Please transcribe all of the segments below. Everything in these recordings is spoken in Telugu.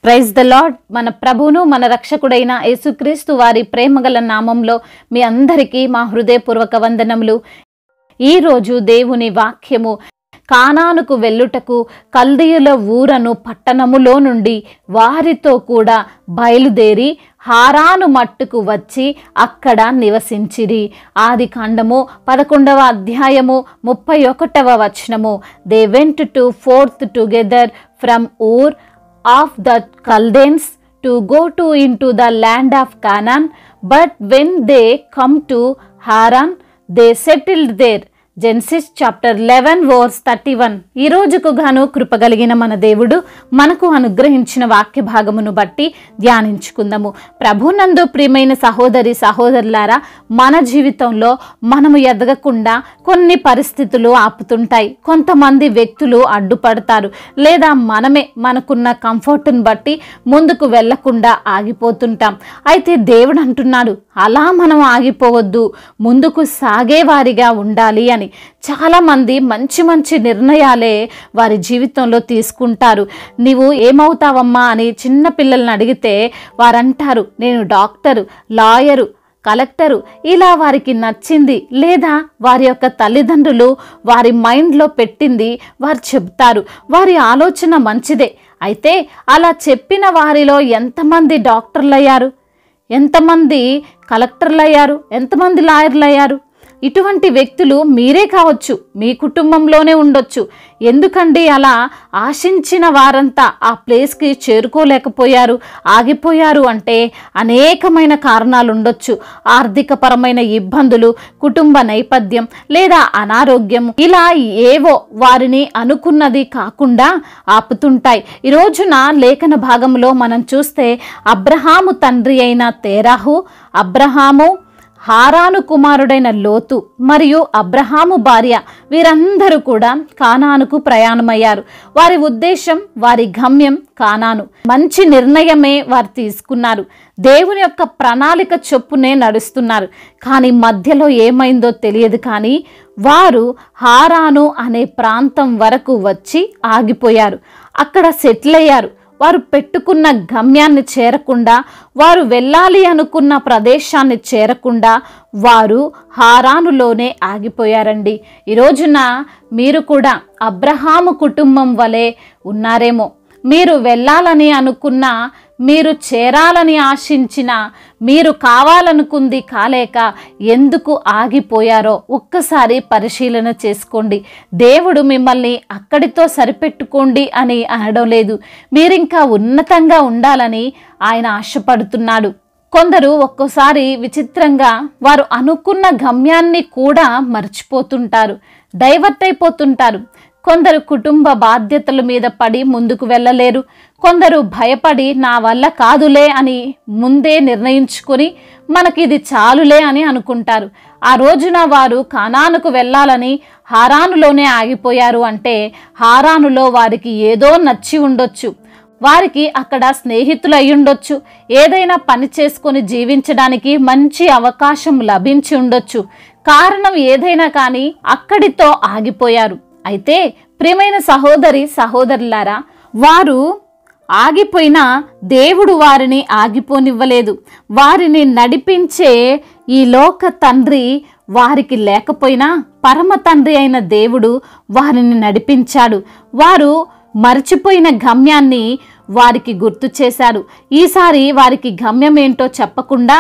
Praise the lord. మన ప్రభువును మన రక్షకుడైన యేసుక్రీస్తు వారి ప్రేమగల నామంలో మీ అందరికీ మా హృదయపూర్వక వందనములు. ఈరోజు దేవుని వాక్యము కానానుకు వెళ్ళుటకు కల్దీయుల ఊరను పట్టణములో నుండి వారితో కూడా బయలుదేరి హారాను మట్టుకు వచ్చి అక్కడ నివసించిరి. ఆది కాండము 11వ అధ్యాయము 31వ వచనము. They went to fourth together from ఊర్ of the Chaldeans to go to into the land of Canaan, but when they come to Haran, they settled there. Genesis chapter 11 verse 31. ఈ రోజుకు గాను కృపగలిగిన మన దేవుడు మనకు అనుగ్రహించిన వాక్య భాగమును బట్టి ధ్యానించుకుందాము. ప్రభునందు ప్రియమైన సహోదరి సహోదరులారా, మన జీవితంలో మనము ఎదగకుండా కొన్ని పరిస్థితులు ఆపుతుంటాయి. కొంతమంది వ్యక్తులు అడ్డుపడతారు, లేదా మనమే మనకున్న కంఫర్ట్ని బట్టి ముందుకు వెళ్లకుండా ఆగిపోతుంటాం. అయితే దేవుడు అంటున్నాడు, అలా మనం ఆగిపోవద్దు, ముందుకు సాగేవారిగా ఉండాలి అని. చాలా మంది మంచి మంచి నిర్ణయాలే వారి జీవితంలో తీసుకుంటారు. నీవు ఏమవుతావమ్మా అని చిన్న పిల్లల్ని అడిగితే వారంటారు, నేను డాక్టరు, లాయరు, కలెక్టరు. ఇలా వారికి నచ్చింది లేదా వారి యొక్క తల్లిదండ్రులు వారి మైండ్లో పెట్టింది వారు చెబుతారు. వారి ఆలోచన మంచిదే. అయితే అలా చెప్పిన వారిలో ఎంతమంది డాక్టర్లు అయ్యారు, ఎంతమంది కలెక్టర్లు అయ్యారు, ఎంతమంది లాయర్లు అయ్యారు? ఇటువంటి వ్యక్తులు మీరే కావచ్చు, మీ కుటుంబంలోనే ఉండొచ్చు. ఎందుకండి అలా ఆశించిన వారంతా ఆ ప్లేస్కి చేరుకోలేకపోయారు, ఆగిపోయారు అంటే అనేకమైన కారణాలు ఉండొచ్చు. ఆర్థికపరమైన ఇబ్బందులు, కుటుంబ నేపథ్యం లేదా అనారోగ్యం, ఇలా ఏవో వారిని అనుకున్నది కాకుండా ఆపుతుంటాయి. ఈ రోజున లేఖన భాగంలో మనం చూస్తే అబ్రహాము తండ్రి అయిన తేరాహు, అబ్రహాము, హారాను కుమారుడైన లోతు మరియు అబ్రహాము భార్య వీరందరూ కూడా కానానుకు ప్రయాణమయ్యారు. వారి ఉద్దేశం, వారి గమ్యం కానాను. మంచి నిర్ణయమే వారు తీసుకున్నారు. దేవుని యొక్క ప్రణాళిక చొప్పునే నడుస్తున్నారు. కానీ మధ్యలో ఏమైందో తెలియదు. కానీ వారు హారాను అనే ప్రాంతం వరకు వచ్చి ఆగిపోయారు. అక్కడ సెటిల్ అయ్యారు. వారు పెట్టుకున్న గమ్యాన్ని చేరకుండా, వారు వెళ్ళాలి అనుకున్న ప్రదేశాన్ని చేరకుండా వారు హారానులోనే ఆగిపోయారండి. ఈ రోజున మీరు కూడా అబ్రహాము కుటుంబం వలె ఉన్నారేమో. మీరు వెళ్ళాలని అనుకున్న, మీరు చేరాలని ఆశించిన, మీరు కావాలనుకుంది కాలేక ఎందుకు ఆగిపోయారో ఒక్కసారి పరిశీలన చేసుకోండి. దేవుడు మిమ్మల్ని అక్కడితో సరిపెట్టుకోండి అని అనడం లేదు. మీరింకా ఉన్నతంగా ఉండాలని ఆయన ఆశపడుతున్నాడు. కొందరు ఒక్కోసారి విచిత్రంగా వారు అనుకున్న గమ్యాన్ని కూడా మర్చిపోతుంటారు, డైవర్ట్ అయిపోతుంటారు. కొందరు కుటుంబ బాధ్యతల మీద పడి ముందుకు వెళ్ళలేరు. కొందరు భయపడి నా వల్ల కాదులే అని ముందే నిర్ణయించుకొని మనకిది చాలులే అని అనుకుంటారు. ఆ రోజున వారు కానానుకు వెళ్ళాలని హారానులోనే ఆగిపోయారు అంటే హారానులో వారికి ఏదో నచ్చి ఉండొచ్చు. వారికి అక్కడ స్నేహితులు అయి ఉండొచ్చు. ఏదైనా పని చేసుకొని జీవించడానికి మంచి అవకాశం లభించి ఉండొచ్చు. కారణం ఏదైనా కానీ అక్కడితో ఆగిపోయారు. అయితే ప్రియమైన సహోదరి సహోదరులారా, వారు ఆగిపోయినా దేవుడు వారిని ఆగిపోనివ్వలేదు. వారిని నడిపించే ఈ లోక తండ్రి వారికి లేకపోయినా పరమ తండ్రి అయిన దేవుడు వారిని నడిపించాడు. వారు మర్చిపోయిన గమ్యాన్ని వారికి గుర్తు చేశాడు. ఈసారి వారికి గమ్యం ఏంటో చెప్పకుండా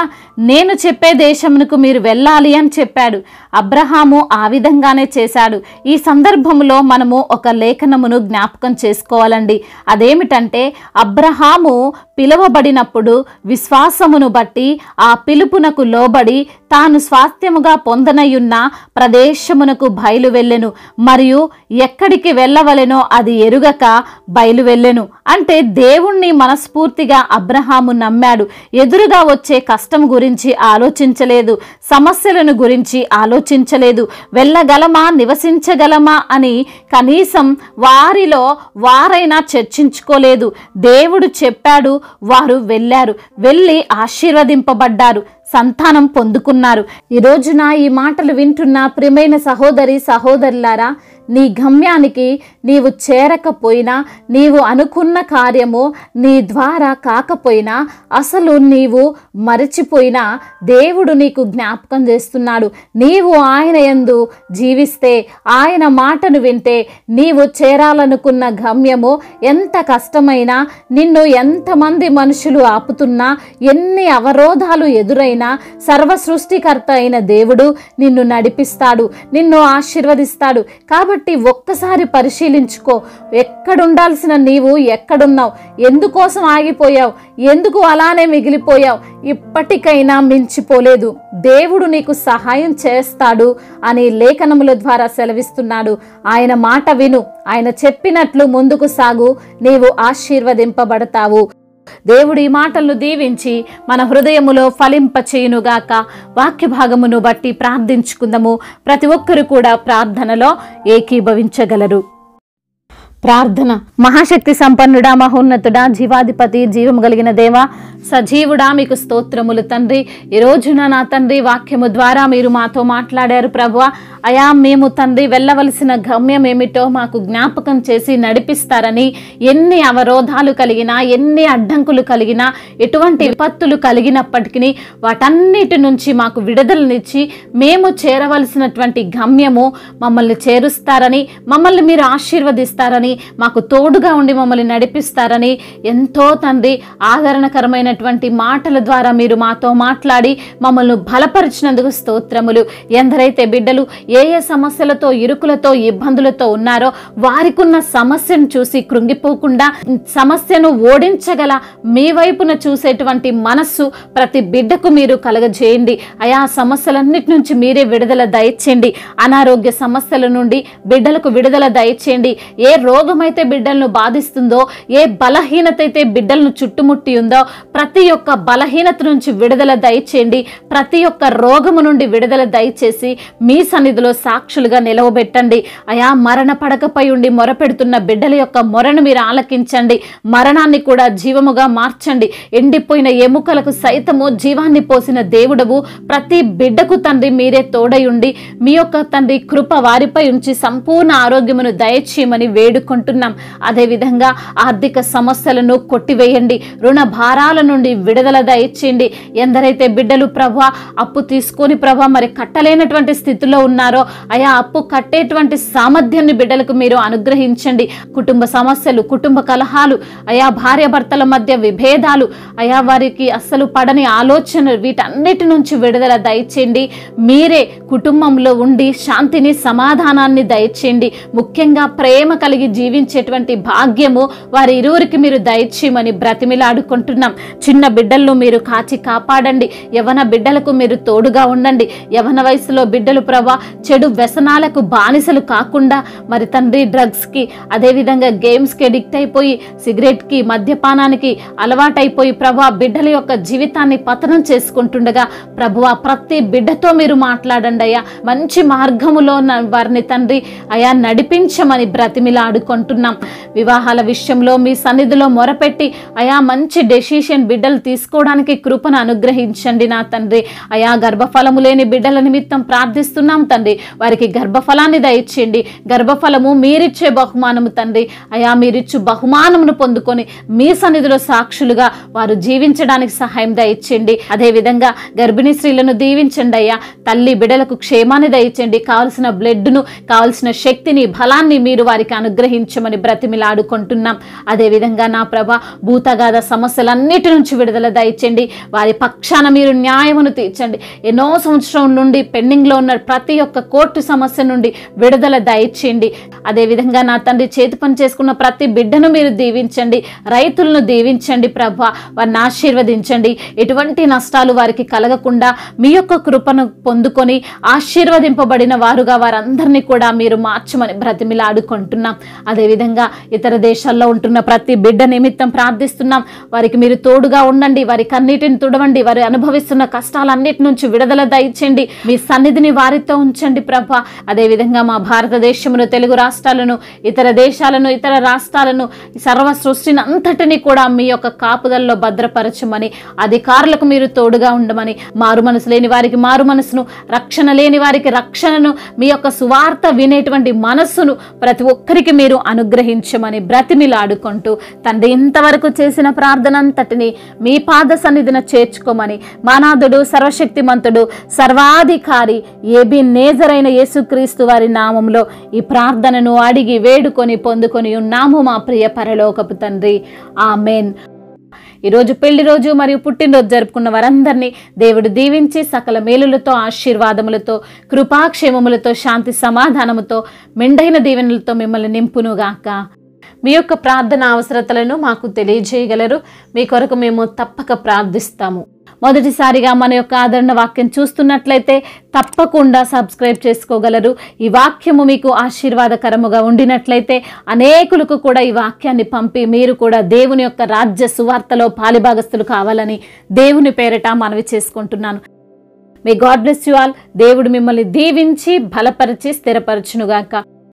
నేను చెప్పే దేశమునకు మీరు వెళ్ళాలి అని చెప్పాడు. అబ్రహాము ఆ విధంగానే చేశాడు. ఈ సందర్భంలో మనము ఒక లేఖనమును జ్ఞాపకం చేసుకోవాలండి. అదేమిటంటే, అబ్రహాము పిలువబడినప్పుడు విశ్వాసమును బట్టి ఆ పిలుపునకు లోబడి తాను స్వాస్థ్యముగా పొందనయున్న ప్రదేశమునకు బయలు వెళ్ళెను, మరియు ఎక్కడికి వెళ్ళవలెనో అది ఎరుగక బయలు వెళ్ళెను. అంటే దేవుణ్ణి మనస్ఫూర్తిగా అబ్రహాము నమ్మాడు. ఎదురుగా వచ్చే కష్టం గురించి ఆలోచించలేదు, సమస్యలను గురించి ఆలోచించలేదు. వెళ్ళగలమా, నివసించగలమా అని కనీసం వారిలో వారైనా చర్చించుకోలేదు. దేవుడు చెప్పాడు, వారు వెళ్ళారు. వెళ్ళి ఆశీర్వదింపబడ్డారు, సంతానం పొందుకున్నారు. ఈ రోజున ఈ మాటలు వింటున్న ప్రియమైన సహోదరి సహోదరులారా, నీ గమ్యానికి నీవు చేరకపోయినా, నీవు అనుకున్న కార్యము నీ ద్వారా కాకపోయినా, అసలు నీవు మరచిపోయినా దేవుడు నీకు జ్ఞాపకం చేస్తున్నాడు. నీవు ఆయన యందు జీవిస్తే, ఆయన మాటను వింటే, నీవు చేరాలనుకున్న గమ్యము ఎంత కష్టమైనా, నిన్ను ఎంతమంది మనుషులు ఆపుతున్నా, ఎన్ని అవరోధాలు ఎదురైనా, సర్వ సృష్టికర్త అయిన దేవుడు నిన్ను నడిపిస్తాడు, నిన్ను ఆశీర్వదిస్తాడు. కాబట్టి ఒక్కసారి పరిశీలించుకో, ఎక్కడుండాల్సిన నీవు ఎక్కడున్నావు? ఎందుకోసం ఆగిపోయావు? ఎందుకు అలానే మిగిలిపోయావు? ఇప్పటికైనా మించిపోలేదు. దేవుడు నీకు సహాయం చేస్తాడు అని లేఖనముల ద్వారా సెలవిస్తున్నాడు. ఆయన మాట విను, ఆయన చెప్పినట్లు ముందుకు సాగు, నీవు ఆశీర్వదింపబడతావు. దేవుడు ఈ మాటలను దీవించి మన హృదయములో ఫలింపచేయునుగాక. వాక్య భాగమును బట్టి ప్రార్థించుకుందాము. ప్రతి ఒక్కరు కూడా ప్రార్థనలో ఏకీభవించగలరు. ప్రార్థన. మహాశక్తి సంపన్నుడా, మహోన్నతుడా, జీవాధిపతి, జీవము కలిగిన దేవా, సజీవుడా, మీకు స్తోత్రములు తండ్రి. ఈ రోజున నా తండ్రి వాక్యము ద్వారా మీరు మాతో మాట్లాడారు ప్రభువా. అయా, మేము తండ్రి వెళ్ళవలసిన గమ్యం ఏమిటో మాకు జ్ఞాపకం చేసి నడిపిస్తారని, ఎన్ని అవరోధాలు కలిగినా, ఎన్ని అడ్డంకులు కలిగినా, ఎటువంటి విపత్తులు కలిగినప్పటికీ వాటన్నిటి నుంచి మాకు విడుదలనిచ్చి మేము చేరవలసినటువంటి గమ్యము మమ్మల్ని చేరుస్తారని, మమ్మల్ని మీరు ఆశీర్వదిస్తారని, మాకు తోడుగా ఉండి మమ్మల్ని నడిపిస్తారని ఎంతో తండ్రి ఆదరణకరమైనటువంటి మాటల ద్వారా మీరు మాతో మాట్లాడి మమ్మల్ని బలపరిచినందుకు స్తోత్రములు. ఎందరైతే బిడ్డలు ఏ ఏ సమస్యలతో, ఇరుకులతో, ఇబ్బందులతో ఉన్నారో వారికున్న సమస్యను చూసి కృంగిపోకుండా సమస్యను ఓడించగల మీ వైపున చూసేటువంటి మనస్సు ప్రతి బిడ్డకు మీరు కలగజేయండి. అయా, సమస్యలన్నిటి నుంచి మీరే విడుదల దయచేయండి. అనారోగ్య సమస్యల నుండి బిడ్డలకు విడుదల దయచేయండి. ఏ రోగమైతే బిడ్డలను బాధిస్తుందో, ఏ బలహీనత అయితే బిడ్డలను చుట్టుముట్టి ఉందో, ప్రతి ఒక్క బలహీనత నుంచి విడుదల దయచేయండి. ప్రతి ఒక్క రోగము నుండి విడుదల దయచేసి మీ సన్నిధిలో సాక్షులుగా నిలవబెట్టండి. అయా, మరణ పడకపై ఉండి మొరపెడుతున్న బిడ్డల యొక్క మొరను మీరు ఆలకించండి. మరణాన్ని కూడా జీవముగా మార్చండి. ఎండిపోయిన ఎముకలకు సైతము జీవాన్ని పోసిన దేవుడవు. ప్రతి బిడ్డకు తండ్రి మీరే తోడై ఉండి మీ యొక్క తండ్రి కృప వారిపై ఉంచి సంపూర్ణ ఆరోగ్యమును దయచేయమని వేడుకుంటున్నాం. అదేవిధంగా ఆర్థిక సమస్యలను కొట్టివేయండి. రుణ భారాల నుండి విడుదల దయచేయండి. ఎందరైతే బిడ్డలు ప్రభా అప్పు తీసుకొని ప్రభా మరి కట్టలేనటువంటి స్థితిలో ఉన్నారో, అయా అప్పు కట్టేటువంటి సామర్థ్యాన్ని బిడ్డలకు మీరు అనుగ్రహించండి. కుటుంబ సమస్యలు, కుటుంబ కలహాలు, అయా భార్యాభర్తల మధ్య విభేదాలు, అయా వారికి అస్సలు పడని ఆలోచన, వీటన్నిటి నుంచి విడుదల దయచేయండి. మీరే కుటుంబంలో ఉండి శాంతిని, సమాధానాన్ని దయచేయండి. ముఖ్యంగా ప్రేమ కలిగి జీవించేటువంటి భాగ్యము వారి ఇరువురికి మీరు దయచేయమని బ్రతిమిలాడుకుంటున్నాం. చిన్న బిడ్డలను మీరు కాచి కాపాడండి. యవన బిడ్డలకు మీరు తోడుగా ఉండండి. యవన వయసులో బిడ్డలు ప్రభా చెడు వ్యసనాలకు బానిసలు కాకుండా మరి తండ్రి డ్రగ్స్కి, అదేవిధంగా గేమ్స్కి అడిక్ట్ అయిపోయి సిగరెట్కి, మద్యపానానికి అలవాటైపోయి ప్రభా బిడ్డల యొక్క జీవితాన్ని పతనం చేసుకుంటుండగా ప్రభువా ప్రతి బిడ్డతో మీరు మాట్లాడండి అయ్యా. మంచి మార్గములో వారిని తండ్రి అయా నడిపించమని బ్రతిమిలాడుకుంటున్నాం. వివాహాల విషయంలో మీ సన్నిధిలో మొరపెట్టి అయా మంచి డెసిషన్ బిడ్డలు తీసుకోవడానికి కృపను అనుగ్రహించండి నా తండ్రి. అయా గర్భఫలము లేని బిడ్డల నిమిత్తం ప్రార్థిస్తున్నాం తండ్రి. వారికి గర్భఫలాన్ని దయచేయండి. గర్భఫలము మీరిచ్చే బహుమానము తండ్రి. అయా మీరిచ్చు బహుమానమును పొందుకొని మీ సన్నిధిలో సాక్షులుగా వారు జీవించడానికి సహాయం దయచేయండి. అదేవిధంగా గర్భిణీ స్త్రీలను దీవించండి అయ్యా. తల్లి బిడ్డలకు క్షేమాన్ని దయచేయండి. కావలసిన బ్లడ్ను, కావలసిన శక్తిని, బలాన్ని మీరు వారికి అనుగ్రహించమని బ్రతిమిలాడుకుంటున్నాం. అదేవిధంగా నా ప్రభ భూతగాథ సమస్యలన్నిటి నుంచి విడుదల దయచేయండి. వారి పక్షాన మీరు న్యాయమును తీర్చండి. ఎన్నో సంవత్సరం నుండి పెండింగ్లో ఉన్న ప్రతి ఒక్క కోర్టు సమస్య నుండి విడుదల దయచేయండి. అదేవిధంగా నా తండ్రి చేతి పని చేసుకున్న ప్రతి బిడ్డను మీరు దీవించండి. రైతులను దీవించండి ప్రభ, వారిని ఆశీర్వదించండి. ఎటువంటి నష్టాలు వారికి కలగకుండా మీ యొక్క కృపను పొందుకొని ఆశీర్వదింపబడిన వారుగా వారందరినీ కూడా మీరు మార్చమని బ్రతిమిలాడుకుంటున్నాం. అదేవిధంగా ఇతర దేశాల్లో ఉంటున్న ప్రతి బిడ్డ నిమిత్తం ప్రార్థిస్తున్నాం. వారికి మీరు తోడుగా ఉండండి, వారి కన్నీటిని తుడవండి, వారు అనుభవిస్తున్న కష్టాలన్నిటి నుంచి విడుదల దయచేయండి, మీ సన్నిధిని వారితో ఉంచండి ప్రభా. అదేవిధంగా మా భారతదేశమును, తెలుగు రాష్ట్రాలను, ఇతర దేశాలను, ఇతర రాష్ట్రాలను, సర్వ సృష్టిని అంతటిని కూడా మీ యొక్క కాపుదల్లో భద్రపరచమని, అధికారులకు మీరు తోడుగా ఉండమని, మారు మనసు లేని వారికి మారు మనసును, రక్షణ లేని వారికి రక్షణను, మీ యొక్క సువార్త వినేటువంటి మనస్సును ప్రతి ఒక్కరికి మీరు అనుగ్రహించమని బ్రతిమిలాడుకుంటూ తండ్రి ఇంతవరకు చేసిన ప్రార్థన అంతటిని మీ పాద సన్నిధిన చేర్చుకోమని, మానాథుడు, సర్వశక్తిమంతుడు, సర్వాధికారి ఎబెనేజరైన యేసుక్రీస్తు వారి నామంలో ఈ ప్రార్థనను అడిగి వేడుకొని పొందుకొని ఉన్నాము మా ప్రియ పరలోకపు తండ్రి. ఆమేన్. ఈరోజు పెళ్లి రోజు మరియు పుట్టినరోజు జరుపుకున్న వారందరినీ దేవుడు దీవించి సకల మేలులతో, ఆశీర్వాదములతో, కృపాక్షేమములతో, శాంతి సమాధానముతో, మెండైన దీవెనలతో మిమ్మల్ని నింపునుగాక. మీ యొక్క ప్రార్థన అవసరతలను మాకు తెలియజేయగలరు. మీ కొరకు మేము తప్పక ప్రార్థిస్తాము. మొదటిసారిగా మన యొక్క ఆదరణ వాక్యం చూస్తున్నట్లయితే తప్పకుండా సబ్స్క్రైబ్ చేసుకోగలరు. ఈ వాక్యము మీకు ఆశీర్వాదకరముగా ఉండినట్లయితే అనేకులకు కూడా ఈ వాక్యాన్ని పంపి మీరు కూడా దేవుని యొక్క రాజ్య సువార్తలో పాలిభాగస్తులు కావాలని దేవుని పేరట మనవి చేసుకుంటున్నాను. May God bless you all. దేవుడు మిమ్మల్ని దీవించి బలపరిచి స్థిరపరచునుగాక.